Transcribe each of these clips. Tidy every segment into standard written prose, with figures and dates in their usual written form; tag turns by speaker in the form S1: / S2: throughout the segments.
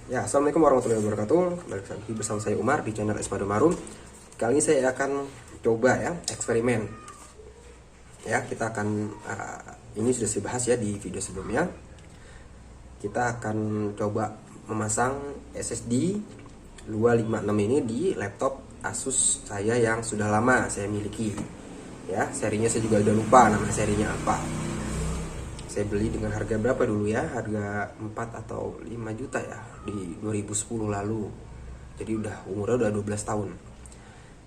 S1: Ya, assalamualaikum warahmatullahi wabarakatuh. Kembali lagi bersama saya Umar di channel Esmado Marum. Kali ini saya akan coba ya eksperimen. Ya, kita akan ini sudah saya bahas ya di video sebelumnya. Kita akan coba memasang SSD 256 ini di laptop Asus saya yang sudah lama saya miliki. Ya, serinya saya juga udah lupa nama serinya apa. Saya beli dengan harga berapa dulu ya, harga 4 atau 5 juta ya di 2010 lalu. Jadi umurnya udah 12 tahun.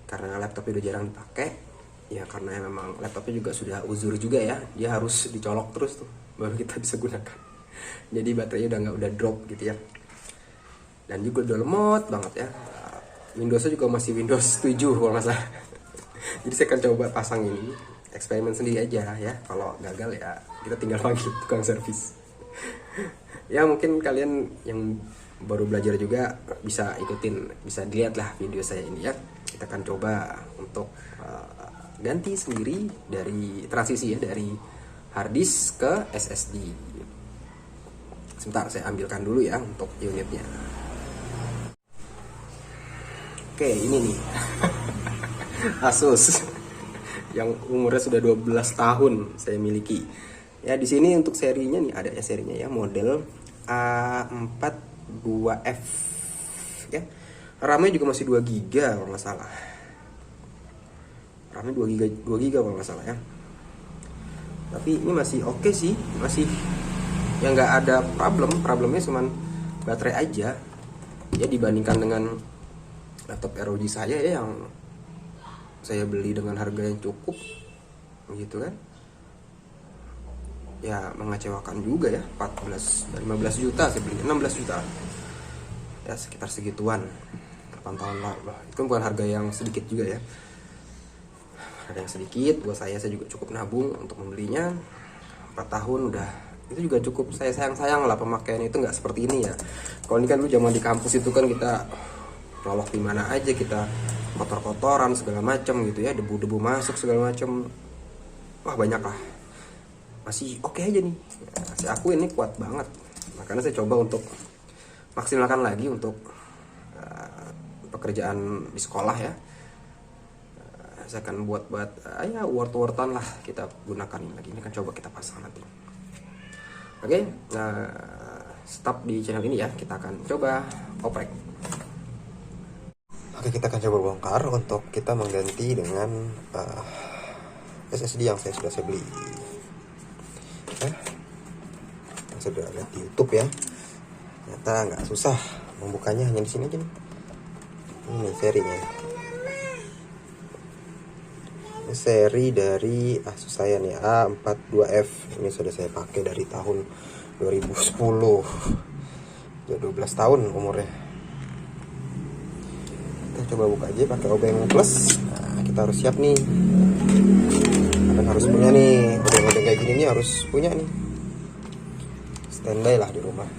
S1: Karena laptopnya udah jarang dipakai, ya karena memang laptopnya juga sudah uzur juga ya, dia harus dicolok terus tuh baru kita bisa gunakan. Jadi baterainya udah drop gitu ya. Dan juga udah lemot banget ya. Windowsnya juga masih Windows 7 kalau nggak salah. Jadi saya akan coba pasang ini, eksperimen sendiri aja ya. Kalau gagal ya kita tinggal panggil tukang servis. Ya mungkin kalian yang baru belajar juga bisa ikutin, bisa dilihat lah video saya ini ya. Kita akan coba untuk ganti sendiri dari transisi ya, dari harddisk ke SSD. Sebentar saya ambilkan dulu ya untuk unitnya. Oke, ini nih. Asus yang umurnya sudah 12 tahun saya miliki. Ya di sini untuk serinya nih ada ya serinya ya, model A42F ya. RAM-nya juga masih 2 GB kalau nggak salah. RAM-nya 2 GB kalau nggak salah ya. Tapi ini masih oke sih, masih yang nggak ada problemnya cuman baterai aja. Ya dibandingkan dengan laptop ROG saya ya yang saya beli dengan harga yang cukup gitu kan, ya mengecewakan juga ya. 15 juta saya beli, 16 juta ya, sekitar segituan 8 tahun lalu. Itu bukan harga yang sedikit juga ya, harga yang sedikit buat saya juga cukup nabung untuk membelinya. 4 tahun udah, itu juga cukup saya sayang lah pemakaian itu, nggak seperti ini ya. Kalau ini kan dulu zaman di kampus itu kan kita nyolok di mana aja, kita kotor-kotoran segala macam gitu ya, debu-debu masuk segala macam, wah banyak lah. Masih oke aja nih ya, saya akuin ini kuat banget. Makanya saya coba untuk maksimalkan lagi untuk pekerjaan di sekolah ya. Saya akan buat ya word-wordan lah, kita gunakan ini lagi. Ini kan coba kita pasang nanti. Oke, nah stop di channel ini ya, kita akan coba oprek. Oke, kita akan coba bongkar untuk kita mengganti dengan SSD yang sudah saya beli. Yang sudah lihat di YouTube ya. Ternyata nggak susah membukanya, hanya di sini aja nih. Ini serinya. Ini seri dari Asus saya nih, A42F. Ini sudah saya pakai dari tahun 2010. Sudah 12 tahun umurnya. Coba buka aja pakai obeng plus. Nah, kita harus siap nih. Kalian harus punya nih obeng-obeng kayak gini nih, harus punya nih. Standby lah di rumah.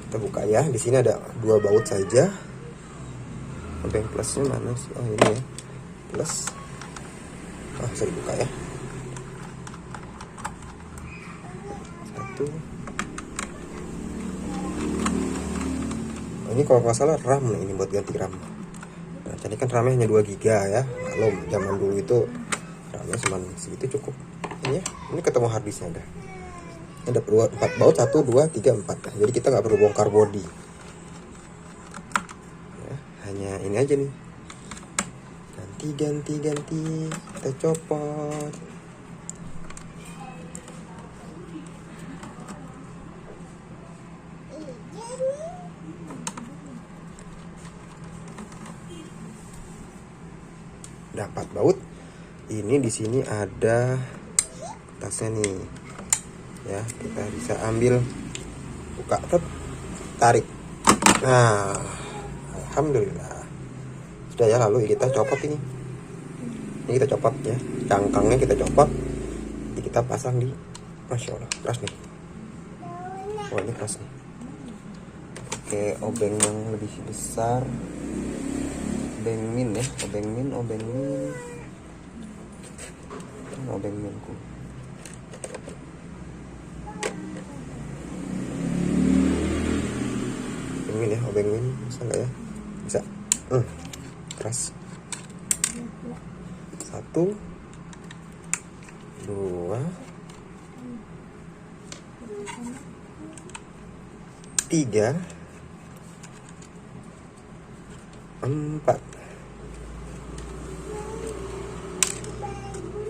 S1: Kita buka ya. Di sini ada 2 baut saja. Obeng plusnya mana sih? Oh ini ya. Plus. Bisa dibuka ya. 1. Ini kalau nggak salah RAM nih, ini buat ganti RAM. Nah, jadi kan RAM-nya hanya 2 GB ya. Kalau zaman dulu itu RAM-nya cuma segitu cukup. Ini ya, ini ketemu harddisknya ada. Ada 4 baut, 1, 2, 3, 4. Jadi kita nggak perlu bongkar body. Ya, hanya ini aja nih. Ganti. Kita copot. Udah 4 baut. Ini di sini ada tasnya nih. Ya, kita bisa ambil, buka, tarik. Nah, alhamdulillah. Sudah ya, lalu kita copot ini. Ini kita copot ya. Cangkangnya kita copot. Jadi kita pasang di, Masya Allah, keras nih. Oh, ini keras nih. Oke, obeng yang lebih besar. Obeng min ya, obeng min ku. bisa nggak ya? Bisa. Keras. 1 2 3 4.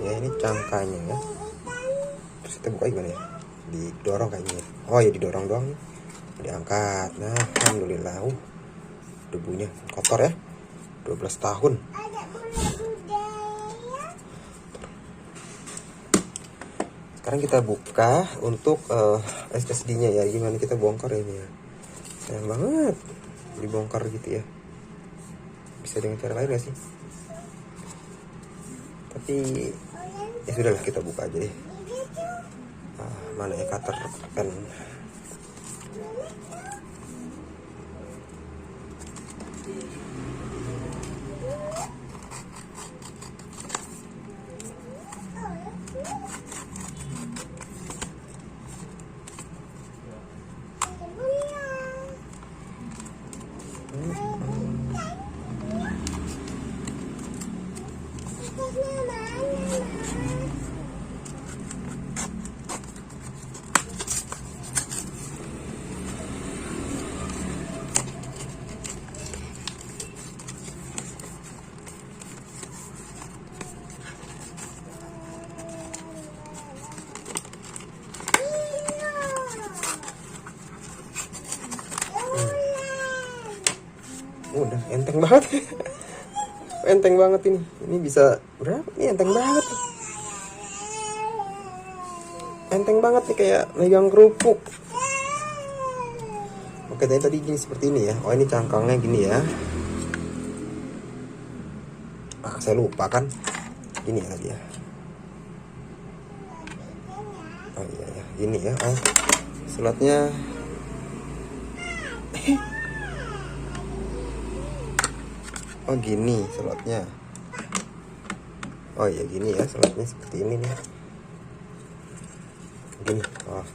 S1: Ya ini cangkanya ya. Terus kita buka gimana ya? Didorong kayaknya. Oh ya didorong doang. Diangkat. Nah, alhamdulillah. Debunya kotor ya. 12 tahun. Sekarang kita buka untuk SSD-nya ya. Gimana kita bongkar ini ya? Sayang banget dibongkar gitu ya. Bisa dengan cara lain gak sih? Tapi ya sudahlah, kita buka aja deh. Mana ya cutter pen? Udah enteng banget. Enteng banget ini. Ini bisa berapa? Ini enteng banget. Enteng banget nih, kayak megang kerupuk. Oke, tadi gini seperti ini ya. Oh, ini cangkangnya gini ya. Saya lupa kan. Gini ya tadi ya. Oh iya ya, gini ya. Oh, slotnya. Oh gini slotnya. Oh iya gini ya slotnya, seperti ini nih. Gini. Oh.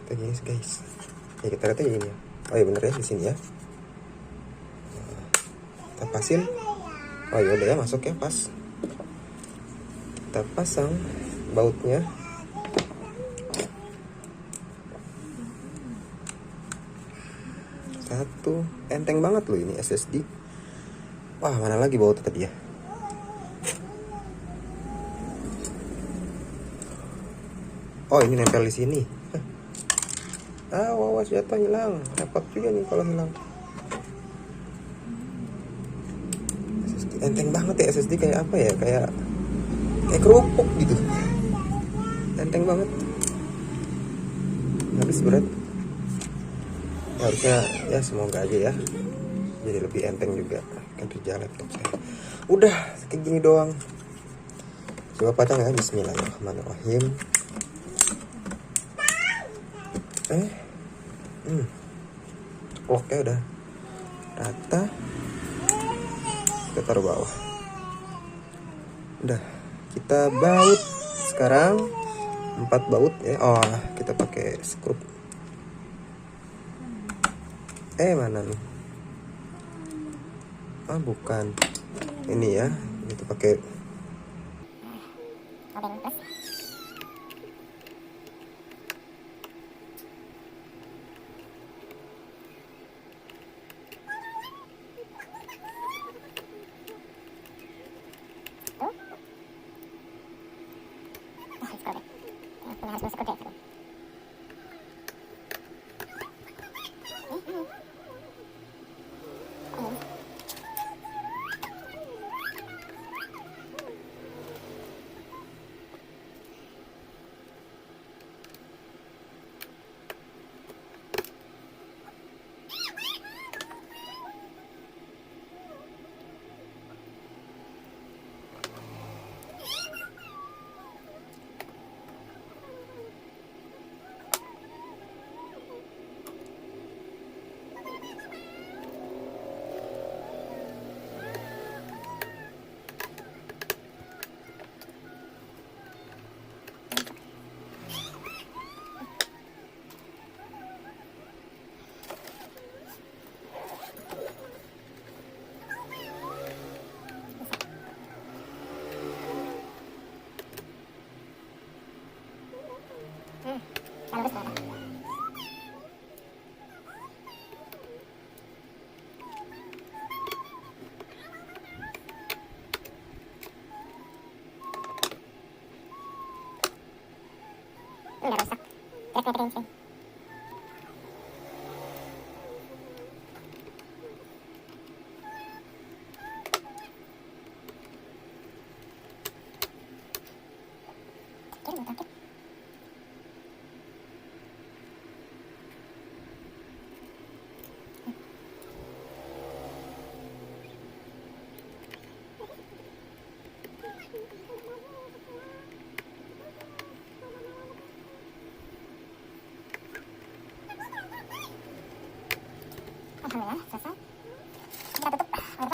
S1: Kita gini guys. Ya kita lihat ini ya. Oh iya bener ya, di sini ya. Kita pasin. Oh iya udah ya, masuk ya, pas. Kita pasang bautnya. Satu, enteng banget loh ini SSD. Wah, mana lagi bautnya tadi ya? Oh, ini nempel di sini. Awas jatuh, hilang. Repot juga nih kalau hilang. SSD enteng banget ya, SSD kayak apa ya? Kayak kerupuk gitu. Enteng banget. Habis berat. Harusnya ya, semoga aja ya jadi lebih enteng juga kan kerja laptop saya. Udah kayak gini doang. Coba pasang ya. Bismillahirrahmanirrahim. Oke, udah rata. Kita taruh bawah. Udah kita baut sekarang 4 baut ya. Oh, kita pakai skrup. Mana nih? Ah, bukan. Ini ya, itu pakai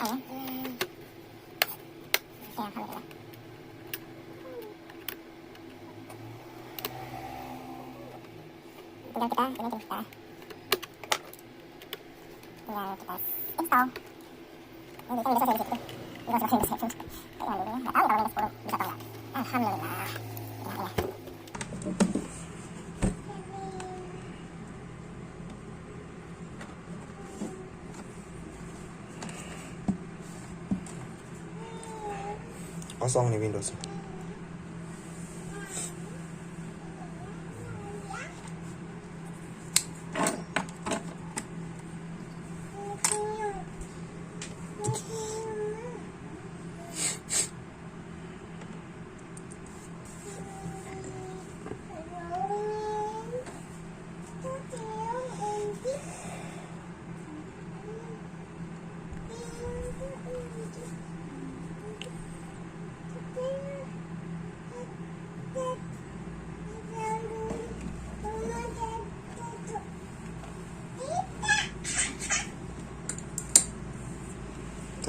S2: ya. Oke, alhamdulillah. Tinggal kita install. Ini kan bisa saya di situ. Ini bisa saya di situ. Nggak tahu kalau minus 10 bisa atau enggak. Alhamdulillah. Ya.
S1: Kosong nih Windows.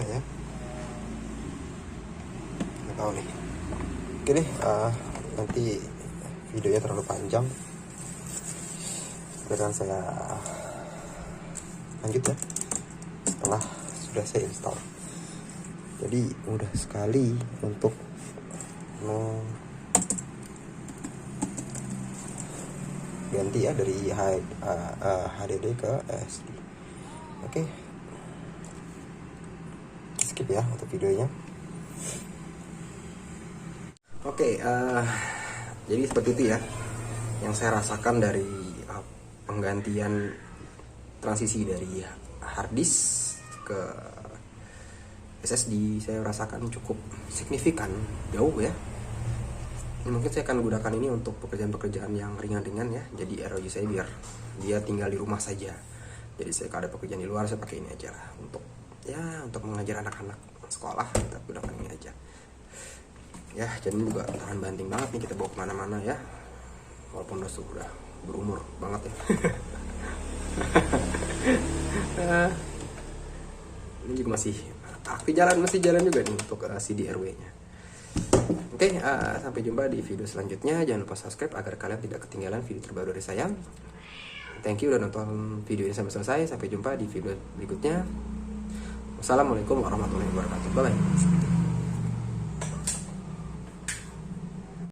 S1: Ya, nggak tahu nih. Oke deh, nanti videonya terlalu panjang, sekarang saya lanjut ya setelah sudah saya install. Jadi mudah sekali untuk ganti ya dari HDD ke SD. Oke, skip ya untuk videonya. Oke, jadi seperti itu ya yang saya rasakan dari penggantian transisi dari hard disk ke SSD. Saya rasakan cukup signifikan, jauh ya. Mungkin saya akan gunakan ini untuk pekerjaan-pekerjaan yang ringan-ringan ya. Jadi ROG saya biar dia tinggal di rumah saja. Jadi saya kalau ada pekerjaan di luar saya pakai ini aja lah untuk mengajar anak-anak sekolah, kita gunakan ini aja. Ya, jadi juga tahan banting banget nih, kita bawa kemana-mana ya. Walaupun sudah berumur banget ya. Ini juga masih jalan juga nih untuk CDRW-nya. Oke, sampai jumpa di video selanjutnya. Jangan lupa subscribe agar kalian tidak ketinggalan video terbaru dari saya. Thank you udah nonton video ini sampai selesai. Sampai jumpa di video berikutnya. Wassalamualaikum warahmatullahi wabarakatuh. Bye bye.